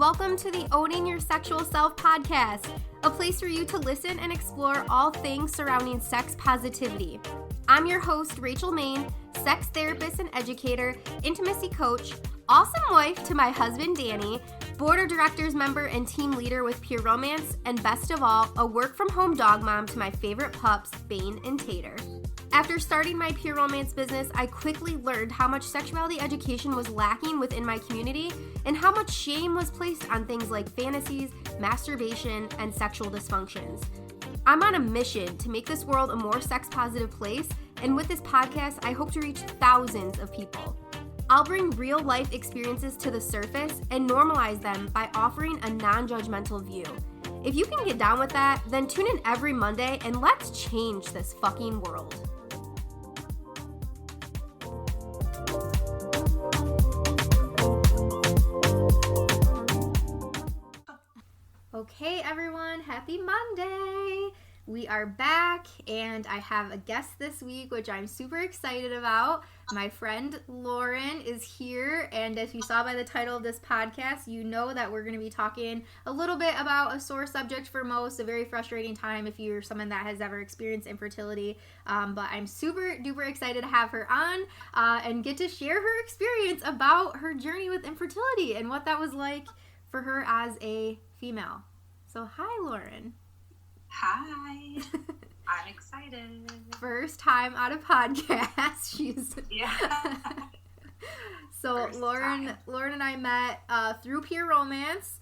Welcome to the Owning Your Sexual Self podcast, a place for you to listen and explore all things surrounding sex positivity. I'm your host, Rachel Main, sex therapist and educator, intimacy coach, awesome wife to my husband, Danny, board of directors member and team leader with Pure Romance, and best of all, a work-from-home dog mom to my favorite pups, Bane and Tater. After starting my Pure Romance business, I quickly learned how much sexuality education was lacking within my community and how much shame was placed on things like fantasies, masturbation, and sexual dysfunctions. I'm on a mission to make this world a more sex-positive place, and with this podcast, I hope to reach thousands of people. I'll bring real-life experiences to the surface and normalize them by offering a non-judgmental view. If you can get down with that, then tune in every Monday and let's change this fucking world. Okay, everyone, happy Monday! We are back, and I have a guest this week, which I'm super excited about. My friend Lauren is here, and as you saw by the title of this podcast, you know that we're going to be talking a little bit about a sore subject for most, a very frustrating time if you're someone that has ever experienced infertility. But I'm super duper excited to have her on and get to share her experience about her journey with infertility and what that was like for her as a female. So, hi, Lauren. Hi. I'm excited. First time on a podcast. Yeah. So Lauren and I met through Pure Romance.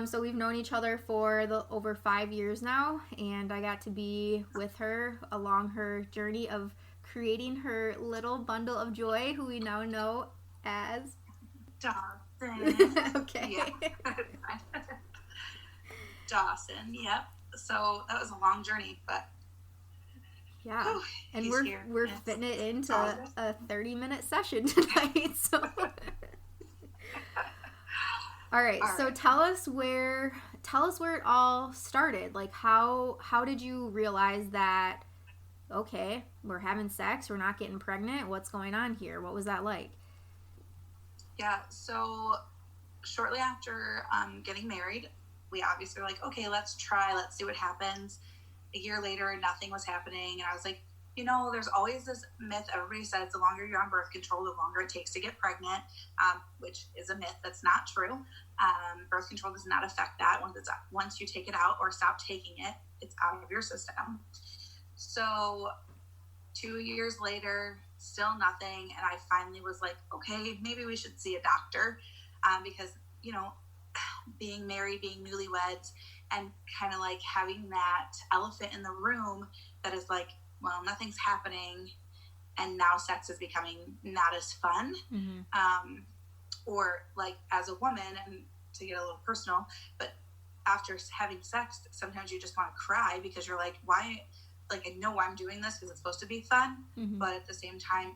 So we've known each other for over 5 years now, and I got to be with her along her journey of creating her little bundle of joy, who we now know as Dawson. Okay. Yeah. Dawson, yep. So that was a long journey, but yeah, whew, and we're fitting it into a 30-minute session tonight. So, all right. So tell us where it all started. Like how did you realize that? Okay, we're having sex, we're not getting pregnant. What's going on here? What was that like? Yeah. So shortly after getting married, we obviously were like, okay, let's see what happens. A year later, nothing was happening. And I was like, there's always this myth. Everybody says the longer you're on birth control, the longer it takes to get pregnant, which is a myth. That's not true. Birth control does not affect that. Once you take it out or stop taking it, it's out of your system. So 2 years later, still nothing. And I finally was like, okay, maybe we should see a doctor because, being married, being newlyweds, and kind of like having that elephant in the room that is like, well, nothing's happening, and now sex is becoming not as fun. Mm-hmm. Or like as a woman, and to get a little personal, but after having sex, sometimes you just want to cry because you're like, why? Like, I know I'm doing this because it's supposed to be fun, mm-hmm. but at the same time,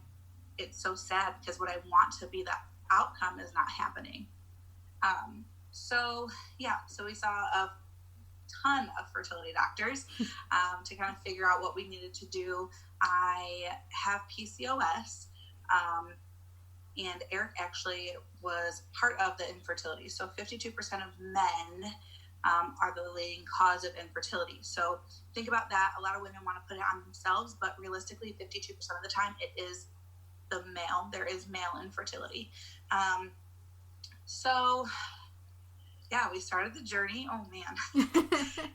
it's so sad because what I want to be the outcome is not happening. So we saw a ton of fertility doctors to kind of figure out what we needed to do. I have PCOS, and Eric actually was part of the infertility. So 52% of men are the leading cause of infertility. So think about that. A lot of women want to put it on themselves, but realistically, 52% of the time it is the male. There is male infertility. So yeah, we started the journey. Oh man.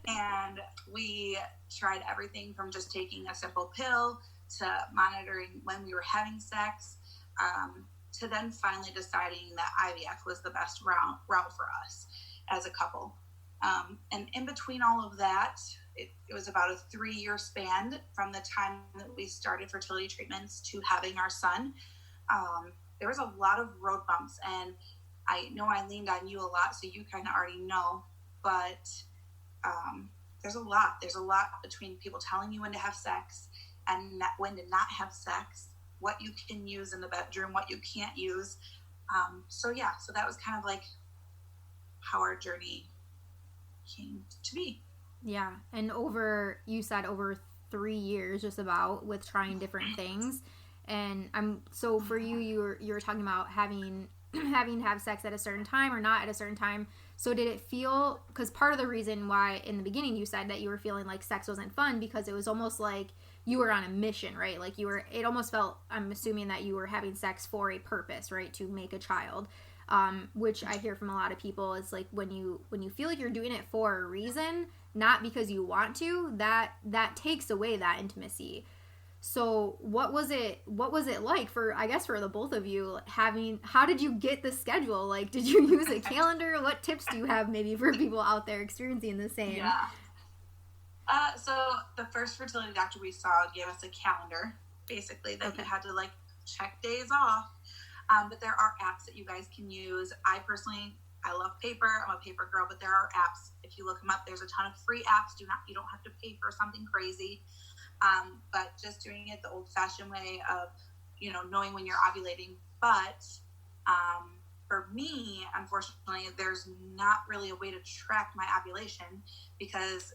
And we tried everything from just taking a simple pill to monitoring when we were having sex, to then finally deciding that IVF was the best route for us as a couple. And in between all of that, it was about a 3-year span from the time that we started fertility treatments to having our son. There was a lot of road bumps, and I know I leaned on you a lot, so you kind of already know, but there's a lot between people telling you when to have sex and when to not have sex, what you can use in the bedroom, what you can't use. So that was kind of like how our journey came to be. Yeah. And you said over 3 years just about with trying different things. And so for you were talking about having having to have sex at a certain time or not at a certain time. So did it feel, because part of the reason why in the beginning you said that you were feeling like sex wasn't fun because it was almost like you were on a mission, right? Like it almost felt, I'm assuming that you were having sex for a purpose, right? To make a child, which I hear from a lot of people is like when you feel like you're doing it for a reason, not because you want to, that takes away that intimacy. So what was it like for, I guess, for the both of you, how did you get the schedule? Like, did you use a calendar? What tips do you have maybe for people out there experiencing the same? Yeah. So the first fertility doctor we saw gave us a calendar, basically, that you had to like check days off. But there are apps that you guys can use. I love paper. I'm a paper girl, but there are apps. If you look them up, there's a ton of free apps. You don't have to pay for something crazy. But just doing it the old-fashioned way of, knowing when you're ovulating. But for me, unfortunately, there's not really a way to track my ovulation because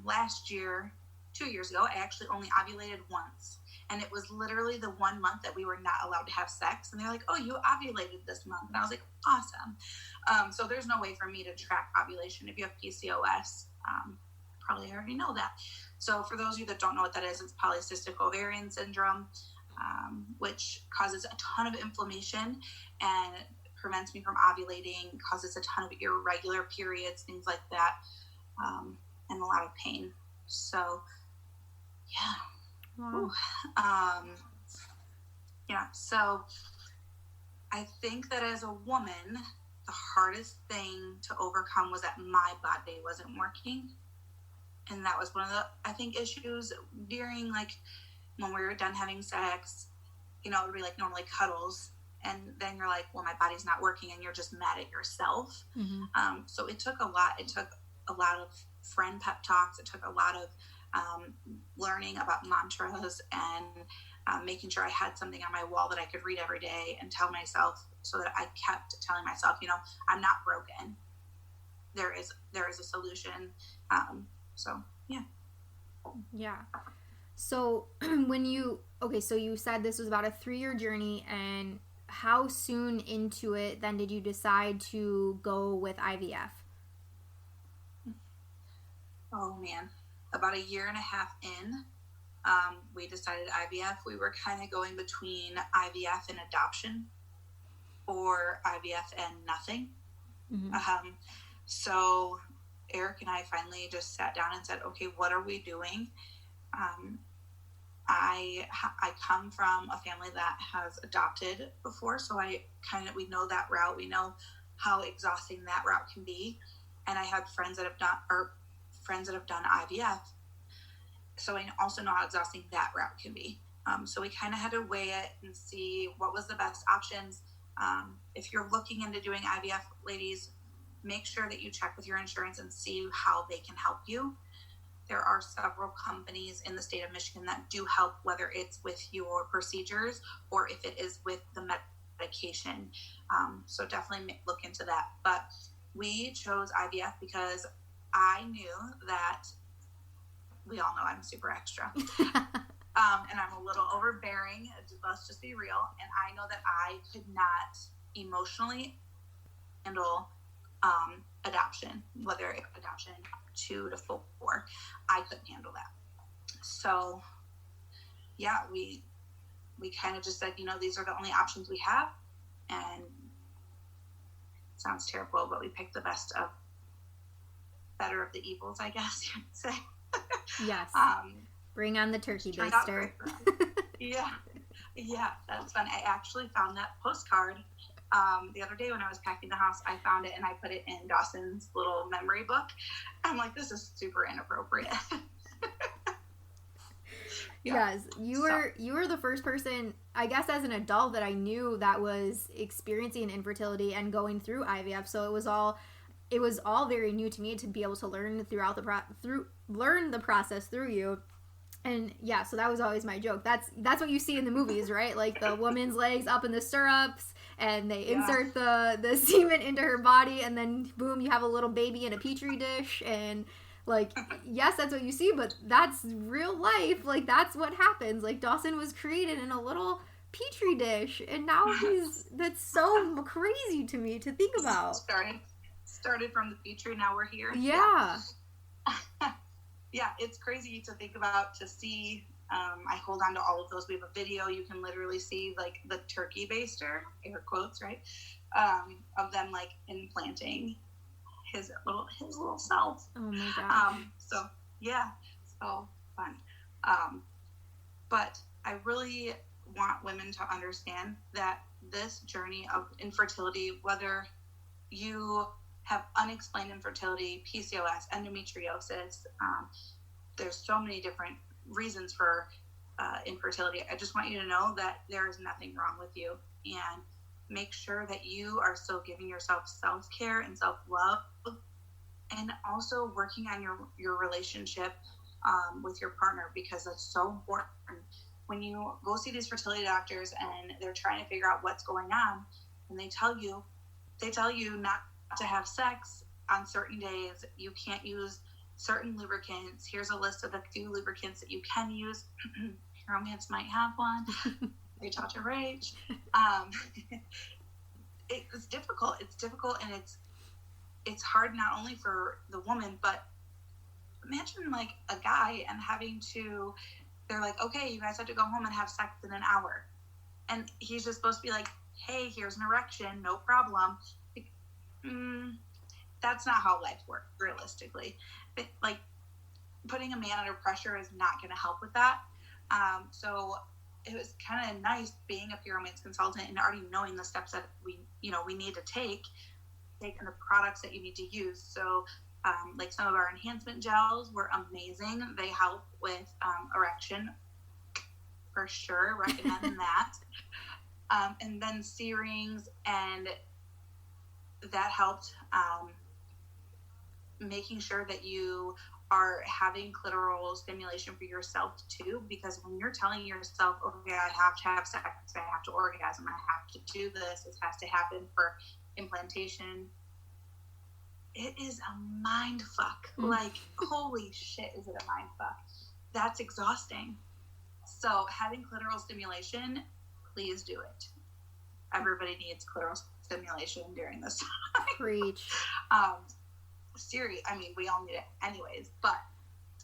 last year, 2 years ago, I actually only ovulated once. And it was literally the 1 month that we were not allowed to have sex. And they're like, oh, you ovulated this month. And I was like, awesome. So there's no way for me to track ovulation. If you have PCOS, probably already know that. So for those of you that don't know what that is, it's polycystic ovarian syndrome, which causes a ton of inflammation and prevents me from ovulating, causes a ton of irregular periods, things like that, and a lot of pain. So, yeah. Wow. Yeah, so I think that as a woman, the hardest thing to overcome was that my body wasn't working. And that was one of the, I think, issues during, like, when we were done having sex, it would be, like, normally cuddles. And then you're like, well, my body's not working, and you're just mad at yourself. Mm-hmm. So it took a lot. It took a lot of friend pep talks. It took a lot of learning about mantras and making sure I had something on my wall that I could read every day and tell myself, so that I kept telling myself, I'm not broken. There is a solution. So, yeah. Yeah. So so you said this was about a 3-year journey, and how soon into it then did you decide to go with IVF? Oh, man. About a year and a half in, we decided IVF. We were kind of going between IVF and adoption, or IVF and nothing. Mm-hmm. So Eric and I finally just sat down and said, okay, what are we doing? I come from a family that has adopted before, so we know that route. We know how exhausting that route can be. And I had friends that have done IVF. So I also know how exhausting that route can be. So we kind of had to weigh it and see what was the best options. If you're looking into doing IVF, ladies, make sure that you check with your insurance and see how they can help you. There are several companies in the state of Michigan that do help, whether it's with your procedures or if it is with the medication. So definitely look into that. But we chose IVF because I knew that, we all know I'm super extra. And I'm a little overbearing. Let's just be real. And I know that I could not emotionally handle adoption, whether it's adoption 2 to 4, I couldn't handle that. So, yeah, we kind of just said, these are the only options we have. And it sounds terrible, but we picked the better of the evils, I guess you would say. Yes. Bring on the turkey baster. Yeah, that's fun. I actually found that postcard the other day when I was packing the house. I found it and I put it in Dawson's little memory book. I'm like, this is super inappropriate. Yes, you were the first person, I guess, as an adult that I knew that was experiencing infertility and going through IVF. So it was all very new to me to be able to learn learn the process through you. And yeah, so that was always my joke. That's what you see in the movies, right? Like the woman's legs up in the stirrups, and they insert the semen into her body, and then boom, you have a little baby in a petri dish. And like, yes, that's what you see, but that's real life. Like, that's what happens. Like, Dawson was created in a little petri dish, and now that's so crazy to me to think about. Started from the petri, now we're here. Yeah. Yeah, it's crazy to think about, to see. I hold on to all of those. We have a video. You can literally see like the turkey baster, air quotes, right? Of them like implanting his little cells. Oh my gosh. So yeah, so fun. But I really want women to understand that this journey of infertility, whether you have unexplained infertility, PCOS, endometriosis, there's so many different reasons for infertility. I just want you to know that there is nothing wrong with you, and make sure that you are still giving yourself self-care and self-love, and also working on your relationship with your partner, because that's so important. When you go see these fertility doctors and they're trying to figure out what's going on, and they tell you not to have sex on certain days, you can't use certain lubricants. Here's a list of the few lubricants that you can use. Romance might have one. They taught your age. It's difficult. It's difficult, and it's hard not only for the woman, but imagine like a guy and they're like, okay, you guys have to go home and have sex in an hour. And he's just supposed to be like, hey, here's an erection, no problem. That's not how life works, realistically. But, like, putting a man under pressure is not going to help with that. So it was kind of nice being a peer romance consultant and already knowing the steps that we need to take and the products that you need to use. So, like some of our enhancement gels were amazing. They help with erection, for sure. Recommend that. And then C-rings, and that helped making sure that you are having clitoral stimulation for yourself too, because when you're telling yourself, okay, I have to have sex, I have to orgasm, I have to do this has to happen for implantation, it is a mind fuck. Like, holy shit, is it a mind fuck? That's exhausting. So having clitoral stimulation, please do it. Everybody needs clitoral stimulation during this time. Preach. I mean, we all need it anyways, but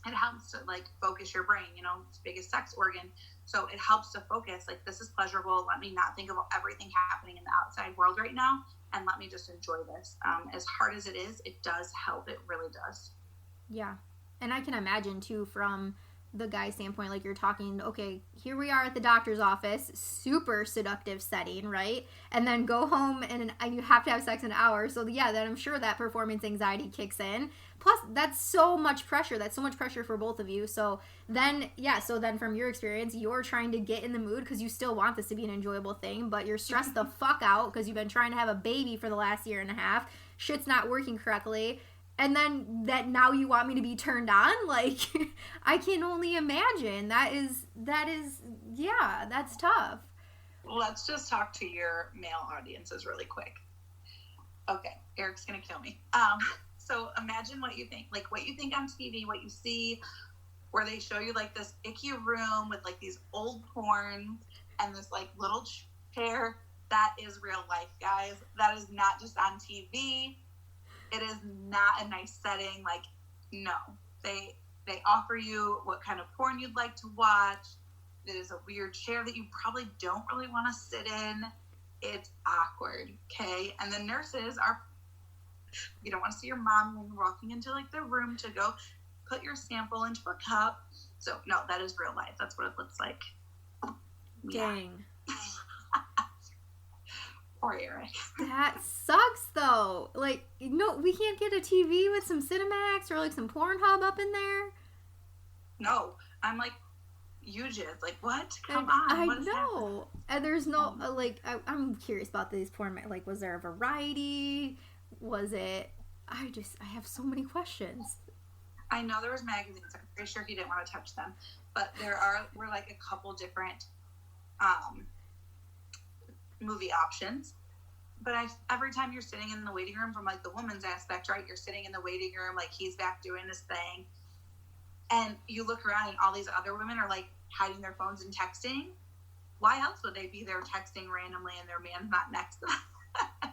it helps to like focus your brain, it's the biggest sex organ. So it helps to focus, like, this is pleasurable. Let me not think of everything happening in the outside world right now, and let me just enjoy this. As hard as it is, it does help. It really does. Yeah. And I can imagine too, from the guy's standpoint, like you're talking, okay, here we are at the doctor's office, super seductive setting, right? And then go home and you have to have sex in an hour. So yeah, then I'm sure that performance anxiety kicks in. Plus, that's so much pressure. That's so much pressure for both of you. So then from your experience, you're trying to get in the mood because you still want this to be an enjoyable thing, but you're stressed the fuck out because you've been trying to have a baby for the last year and a half. Shit's not working correctly. And then that now you want me to be turned on? Like, I can only imagine. That is, yeah, that's tough. Let's just talk to your male audiences really quick. Okay, Eric's going to kill me. So imagine what you think on TV, what you see, where they show you like this icky room with like these old porns and this like little chair. That is real life, guys. That is not just on TV. It is not a nice setting. Like, no. They offer you what kind of porn you'd like to watch. It is a weird chair that you probably don't really want to sit in. It's awkward, okay? And the nurses you don't want to see your mom when you're walking into, like, the room to go put your sample into a cup. So, no, that is real life. That's what it looks like. Dang. Yeah. Poor Eric. That sucks, though. Like, no, we can't get a TV with some Cinemax or, like, some Pornhub up in there? No. I'm like, you just, like, what? Come on. I know. And there's no, I'm curious about these porn, like, was there a variety? Was it, I have so many questions. I know there was magazines. I'm pretty sure he didn't want to touch them. But were like a couple different, movie options. But every time you're sitting in the waiting room, from like the woman's aspect, right? You're sitting in the waiting room, like he's back doing his thing, and you look around and all these other women are like hiding their phones and texting. why else would they be there texting randomly and their man's not next to them?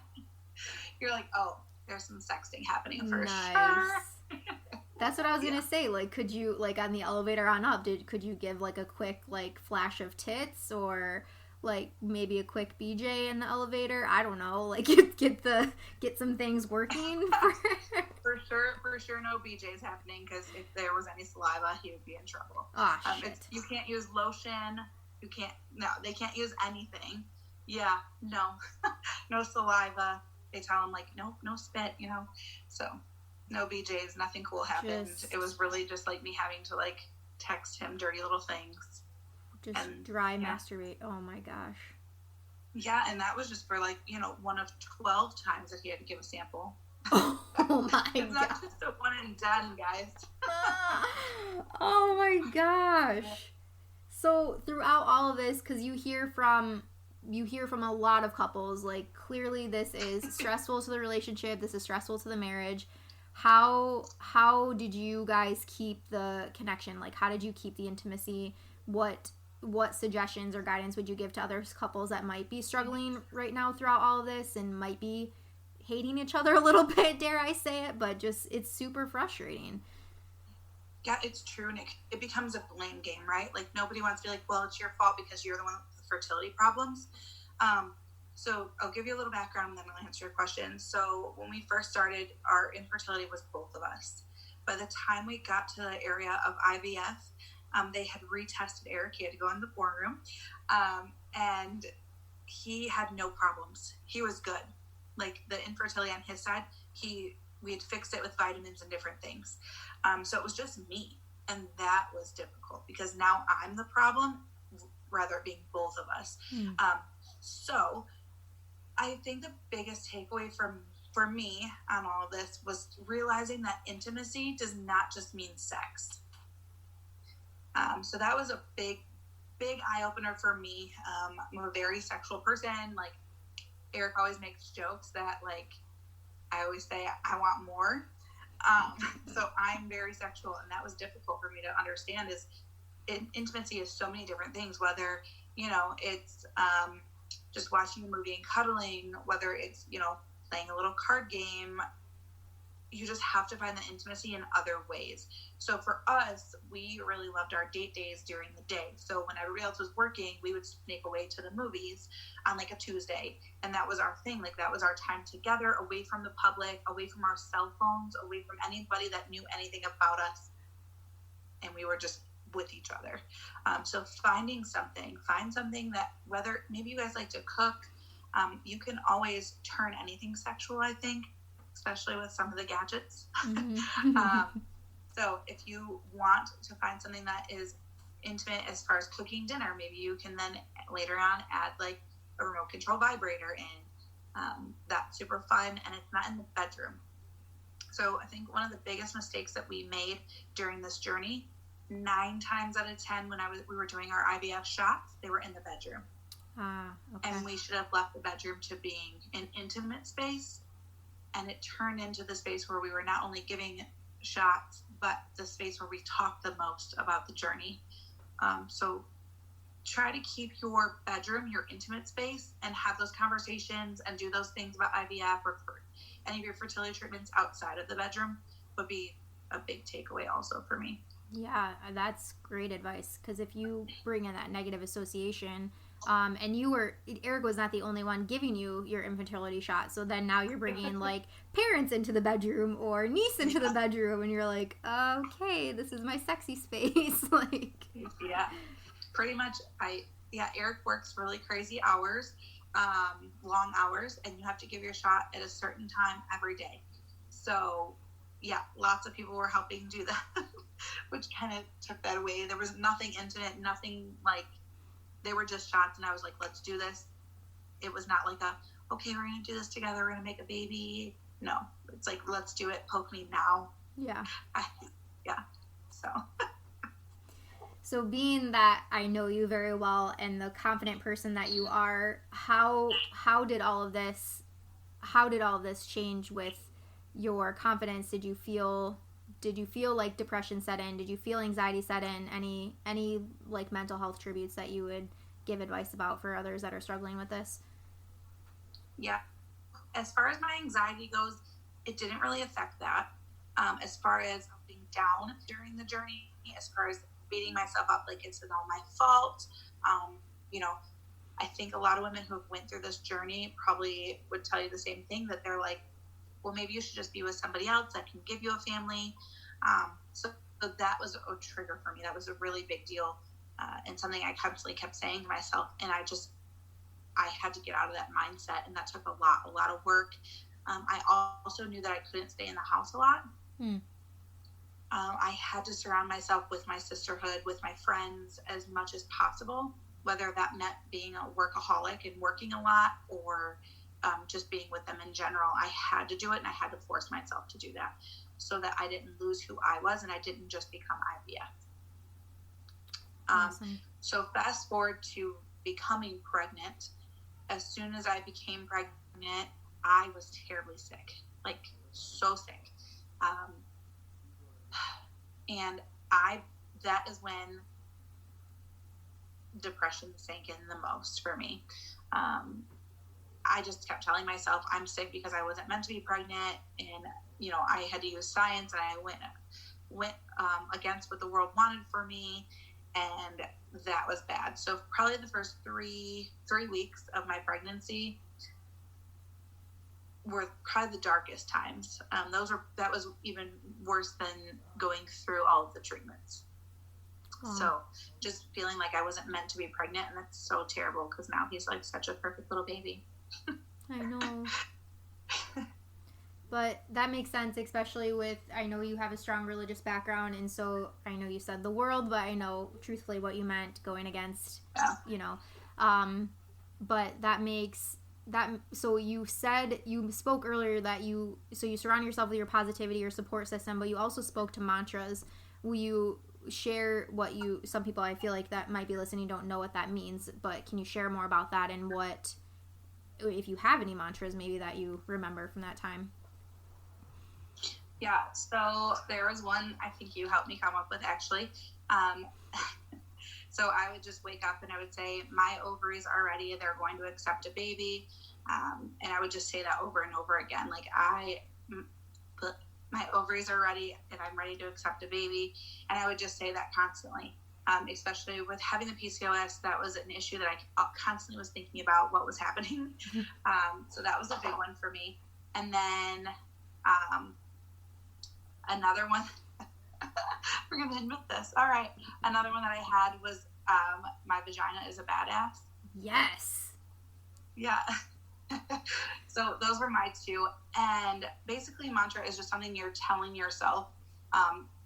You're like, oh, there's some sexting happening for sure. That's what I was gonna say. Like, could you, like, on the elevator on up, could you give like a quick like flash of tits, or like maybe a quick BJ in the elevator? I don't know. Like, get some things working. For sure, no BJ's happening, because if there was any saliva, he would be in trouble. Oh shit! You can't use lotion. They can't use anything. Yeah, no, no saliva. They tell him, like, no spit, you know. So no BJ's, nothing cool happened. It was really just like me having to like text him dirty little things. Just dry masturbate. Oh my gosh. Yeah, and that was just for like, you know, one of 12 times that he had to give a sample. Oh my god. It's not just a one and done, guys. Oh my gosh. So throughout all of this, because you hear from a lot of couples, like, clearly this is stressful to the relationship, this is stressful to the marriage. How did you guys keep the connection? Like, how did you keep the intimacy? What suggestions or guidance would you give to other couples that might be struggling right now throughout all of this and might be hating each other a little bit, dare I say it, but just, it's super frustrating. Yeah, it's true, and it becomes a blame game, right? Like, nobody wants to be like, well, it's your fault because you're the one with the fertility problems. So I'll give you a little background and then I'll answer your question. So when we first started, our infertility was both of us. By the time we got to the area of IVF, they had retested Eric. He had to go in the boardroom, and he had no problems. He was good. Like, the infertility on his side, we had fixed it with vitamins and different things. So it was just me, and that was difficult because now I'm the problem, rather it being both of us. So I think the biggest takeaway for me on all of this was realizing that intimacy does not just mean sex. So that was a big eye-opener for me. I'm a very sexual person. Like, Eric always makes jokes that, like, I always say I want more. So I'm very sexual, and that was difficult for me to understand. Intimacy is so many different things, whether, you know, it's just watching a movie and cuddling, whether it's, you know, playing a little card game. You just have to find the intimacy in other ways. So for us, we really loved our date days during the day. So when everybody else was working, we would sneak away to the movies on like a Tuesday. And that was our thing. Like, that was our time together, away from the public, away from our cell phones, away from anybody that knew anything about us. And we were just with each other. So find something that, whether maybe you guys like to cook, you can always turn anything sexual, I think, especially with some of the gadgets. So if you want to find something that is intimate as far as cooking dinner, maybe you can then later on add like a remote control vibrator in. That's super fun, and it's not in the bedroom. So I think one of the biggest mistakes that we made during this journey, 9 times out of 10 when we were doing our IVF shots, they were in the bedroom. Okay. And we should have left the bedroom to being an intimate space. And it turned into the space where we were not only giving shots, but the space where we talked the most about the journey. So try to keep your bedroom your intimate space and have those conversations and do those things about IVF or for any of your fertility treatments outside of the bedroom would be a big takeaway also for me. Yeah, that's great advice, because if you bring in that negative association, and Eric was not the only one giving you your infertility shot, so then now you're bringing like parents into the bedroom or niece into the bedroom, and you're like, okay, this is my sexy space. Like, yeah, pretty much. Eric works really crazy hours, long hours, and you have to give your shot at a certain time every day. So yeah, lots of people were helping do that, which kind of took that away. There was nothing intimate, nothing like, they were just shots, and I was like, let's do this. It was not like okay, we're going to do this together, we're going to make a baby. No, it's like, let's do it, poke me now. Yeah. Yeah, So being that I know you very well and the confident person that you are, how did all of this change with your confidence? Did you feel like depression set in? Did you feel anxiety set in? Any like mental health tributes that you would give advice about for others that are struggling with this? Yeah. As far as my anxiety goes, it didn't really affect that. As far as being down during the journey, as far as beating myself up like it's all my fault, you know, I think a lot of women who went through this journey probably would tell you the same thing, that they're like, well, maybe you should just be with somebody else that can give you a family. So that was a trigger for me. That was a really big deal, and something I constantly kept saying to myself. And I had to get out of that mindset, and that took a lot of work. I also knew that I couldn't stay in the house a lot. I had to surround myself with my sisterhood, with my friends as much as possible, whether that meant being a workaholic and working a lot, or just being with them in general. I had to do it, and I had to force myself to do that so that I didn't lose who I was and I didn't just become IVF. Awesome. So fast forward to becoming pregnant. As soon as I became pregnant, I was terribly sick, like so sick. And that is when depression sank in the most for me. I just kept telling myself I'm sick because I wasn't meant to be pregnant, and I had to use science, and I went against what the world wanted for me, and that was bad. So probably the first three weeks of my pregnancy were probably the darkest times. That was even worse than going through all of the treatments. So just feeling like I wasn't meant to be pregnant, and that's so terrible because now he's like such a perfect little baby. I know. But that makes sense, especially with, I know you have a strong religious background, and so I know you said the world, but I know truthfully what you meant going against, but that makes that, so you spoke earlier that you surround yourself with your positivity, your support system, but you also spoke to mantras. Will you share some people I feel like that might be listening don't know what that means, but can you share more about that, and what, if you have any mantras maybe that you remember from that time? Yeah, so there was one I think you helped me come up with, actually. So I would just wake up and I would say, my ovaries are ready, they're going to accept a baby. And I would just say that over and over again. Like, my ovaries are ready and I'm ready to accept a baby. And I would just say that constantly. Especially with having the PCOS, that was an issue that I constantly was thinking about what was happening. So that was a big one for me. And then another one, we're going to admit this. All right. Another one that I had was my vagina is a badass. Yes. Yeah. So those were my two. And basically mantra is just something you're telling yourself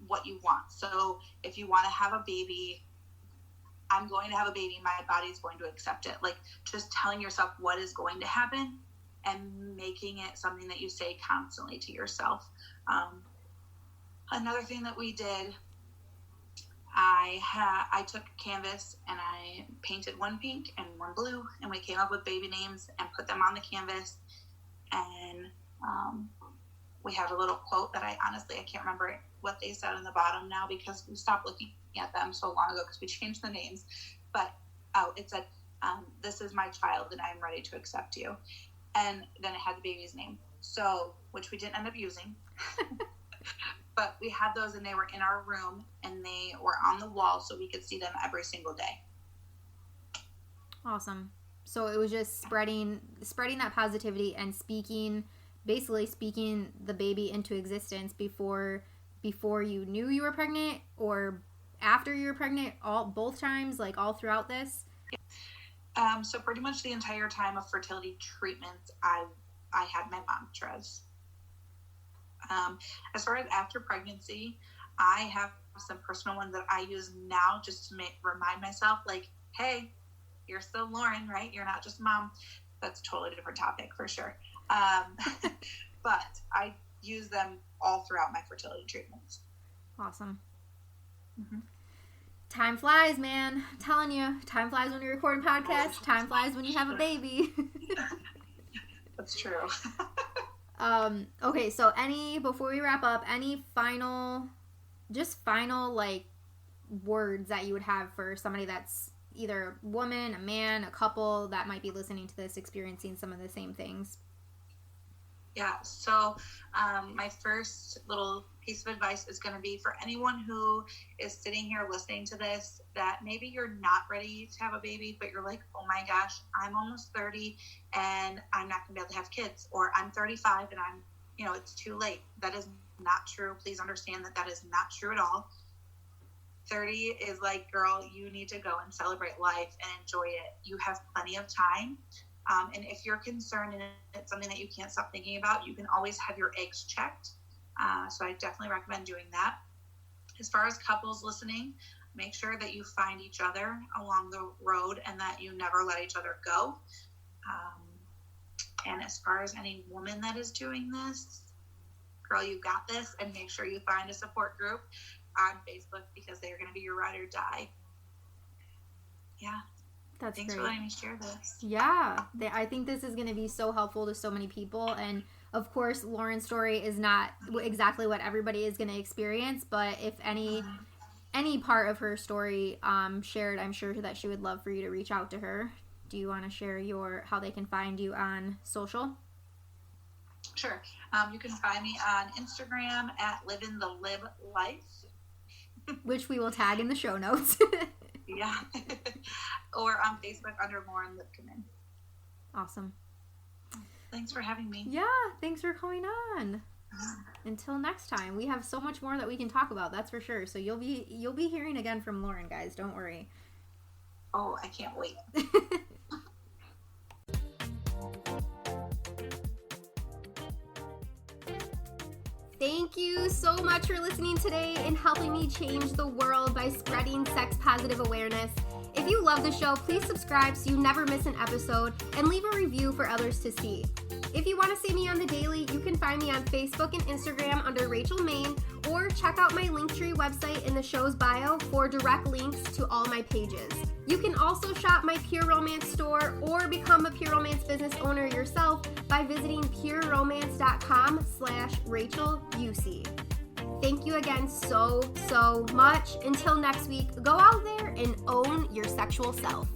what you want. So if you want to have a baby, I'm going to have a baby, my body's going to accept it. Like, just telling yourself what is going to happen and making it something that you say constantly to yourself. Another thing that we did, I took canvas and I painted one pink and one blue, and we came up with baby names and put them on the canvas. And we had a little quote that I can't remember what they said on the bottom now because we stopped looking at them so long ago because we changed the names. But it said, this is my child and I'm ready to accept you. And then it had the baby's name, so, which we didn't end up using. But we had those, and they were in our room, and they were on the wall, so we could see them every single day. Awesome. So it was just spreading that positivity and basically speaking the baby into existence before you knew you were pregnant, or after you were pregnant, both times, like all throughout this. So pretty much the entire time of fertility treatments, I had my mantras. As far as after pregnancy, I have some personal ones that I use now just to remind myself, like, hey, you're still Lauren, right? You're not just mom. That's a totally different topic for sure. But I use them all throughout my fertility treatments. Awesome. Mm-hmm. Time flies, man. I'm telling you, time flies when you're recording podcasts. Time flies when you have a baby. That's true. Okay, so before we wrap up, any final like words that you would have for somebody that's either a woman, a man, a couple that might be listening to this experiencing some of the same things? Yeah, so my first little piece of advice is going to be for anyone who is sitting here listening to this, that maybe you're not ready to have a baby, but you're like, oh my gosh, I'm almost 30 and I'm not going to be able to have kids, or I'm 35 and it's too late. That is not true. Please understand that is not true at all. 30 is like, girl, you need to go and celebrate life and enjoy it. You have plenty of time. And if you're concerned and it's something that you can't stop thinking about, you can always have your eggs checked. So I definitely recommend doing that. As far as couples listening, make sure that you find each other along the road and that you never let each other go. And as far as any woman that is doing this, girl, you got this, and make sure you find a support group on Facebook, because they are going to be your ride or die. Yeah. Thanks for letting me share this. Yeah, I think this is going to be so helpful to so many people. And of course, Lauren's story is not exactly what everybody is going to experience, but if any part of her story shared, I'm sure that she would love for you to reach out to her. Do you want to share how they can find you on social? Sure. You can find me on Instagram at Livin' the Lib Life, which we will tag in the show notes. Yeah. Or on Facebook under Lauren Lipkanen. Awesome. Thanks for having me. Yeah, thanks for coming on. Until next time, we have so much more that we can talk about, that's for sure. So you'll be hearing again from Lauren, guys. Don't worry. Oh, I can't wait. Thank you so much for listening today and helping me change the world by spreading sex positive awareness. If you love the show, please subscribe so you never miss an episode, and leave a review for others to see. If you want to see me on the daily, you can find me on Facebook and Instagram under Rachel Main, or check out my Linktree website in the show's bio for direct links to all my pages. You can also shop my Pure Romance store or become a Pure Romance business owner yourself by visiting pureromance.com/RachelUC. Thank you again so much. Until next week, go out there and own your sexual self.